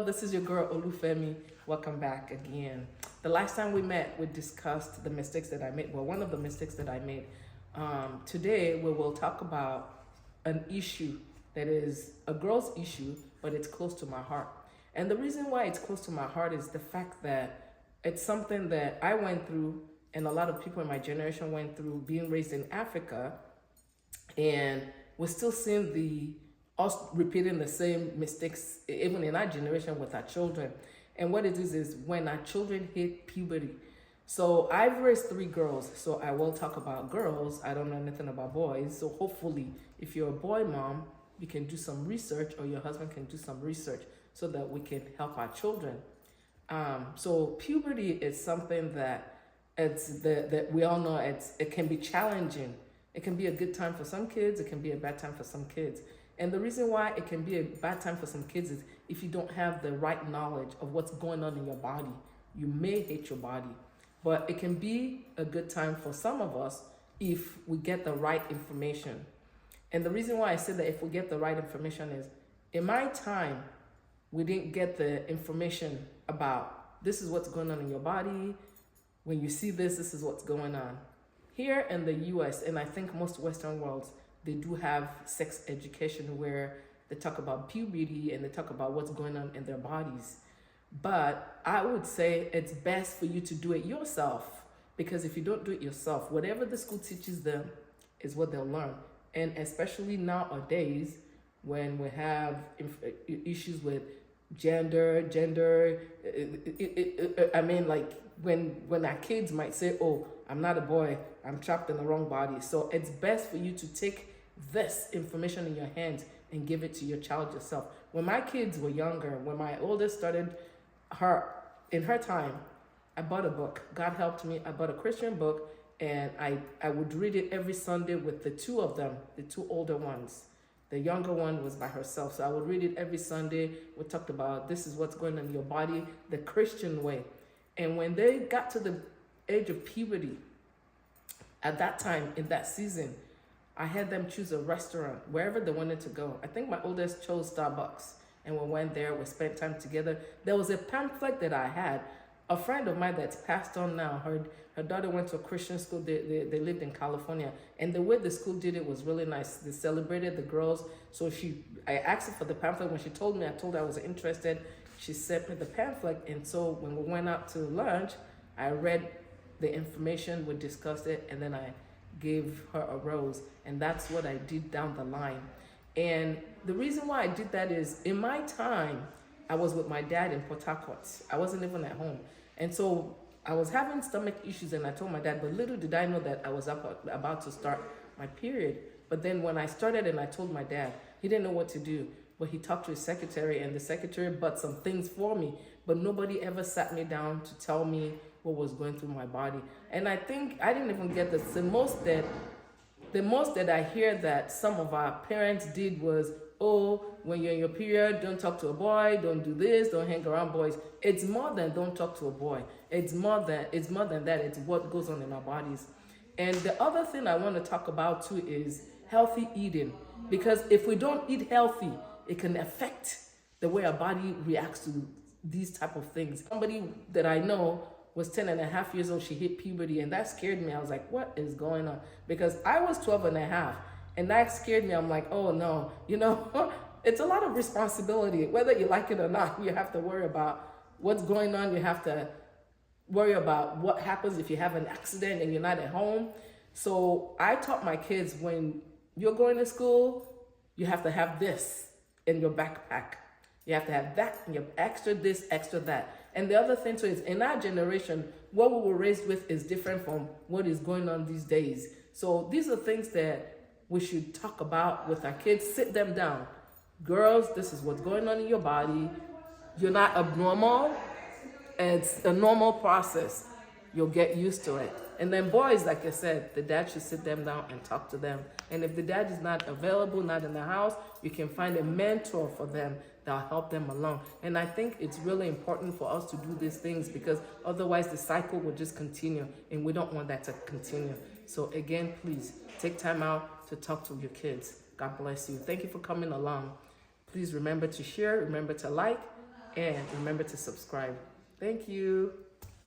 this is your girl Olufemi. Welcome back again. The last time we met, we discussed the mistakes that I made. Well, one of the mistakes that I made. Today, we will talk about an issue that is a girl's issue, but it's close to my heart. And the reason why it's close to my heart is the fact that it's something that I went through and a lot of people in my generation went through, being raised in Africa, and we're still seeing us repeating the same mistakes even in our generation with our children. And what it is when our children hit puberty. So I've raised 3 girls, so I will talk about girls. I don't know anything about boys. So hopefully, if you're a boy mom, you can do some research, or your husband can do some research so that we can help our children. So puberty is something that that we all know it can be challenging. It can be a good time for some kids. It can be a bad time for some kids. And the reason why it can be a bad time for some kids is if you don't have the right knowledge of what's going on in your body, you may hate your body. But it can be a good time for some of us if we get the right information. And the reason why I say that if we get the right information is, in my time, we didn't get the information about this is what's going on in your body. When you see this is what's going on. Here in the US, and I think most Western worlds, they do have sex education where they talk about puberty and they talk about what's going on in their bodies. But I would say it's best for you to do it yourself, because if you don't do it yourself, whatever the school teaches them is what they'll learn. And especially nowadays, when we have issues with gender, I mean, like when our kids might say, oh, I'm not a boy, I'm trapped in the wrong body. So it's best for you to take this information in your hands and give it to your child yourself. When my kids were younger, when my oldest started in her time, I bought a book. God helped me. I bought a Christian book, and I would read it every Sunday with the 2 of them, the 2 older ones. The younger one was by herself. So I would read it every Sunday. We talked about this is what's going on in your body, the Christian way. And when they got to the age of puberty, at that time, in that season, I had them choose a restaurant, wherever they wanted to go. I think my oldest chose Starbucks, and we went there, we spent time together. There was a pamphlet that I had. A friend of mine that's passed on now, her daughter went to a Christian school. They lived in California, and the way the school did it was really nice. They celebrated the girls. So I asked her for the pamphlet. When she told me, I told her I was interested. She sent me the pamphlet, and so when we went out to lunch, I read the information, we discussed it, and then I gave her a rose, and that's what I did down the line. And the reason why I did that is, in my time, I was with my dad in Port Harcourt. I wasn't even at home. And so I was having stomach issues, and I told my dad, but little did I know that I was about to start my period. But then when I started and I told my dad, he didn't know what to do. But he talked to his secretary, and the secretary bought some things for me. But nobody ever sat me down to tell me what was going through my body. And I think I didn't even get this. The most that I hear that some of our parents did was, oh, when you're in your period, don't talk to a boy, don't do this, don't hang around boys. It's more than don't talk to a boy. It's more than that. It's what goes on in our bodies. And the other thing I want to talk about too is healthy eating. Because if we don't eat healthy, it can affect the way our body reacts to these type of things. Somebody that I know was 10 and a half years old. She hit puberty, and that scared me. I was like, what is going on? Because I was 12 and a half, and that scared me. I'm like, oh no, it's a lot of responsibility. Whether you like it or not, you have to worry about what's going on. You have to worry about what happens if you have an accident and you're not at home. So I taught my kids, when you're going to school, you have to have this in your backpack. You have to have that in your extra this, extra that. And the other thing too is, in our generation, what we were raised with is different from what is going on these days. So these are things that we should talk about with our kids. Sit them down. Girls, this is what's going on in your body. You're not abnormal. It's a normal process. You'll get used to it. And then boys, like I said, the dad should sit them down and talk to them. And if the dad is not available, not in the house, you can find a mentor for them that'll help them along. And I think it's really important for us to do these things, because otherwise the cycle will just continue, and we don't want that to continue. So again, please take time out to talk to your kids. God bless you. Thank you for coming along. Please remember to share, remember to like, and remember to subscribe. Thank you.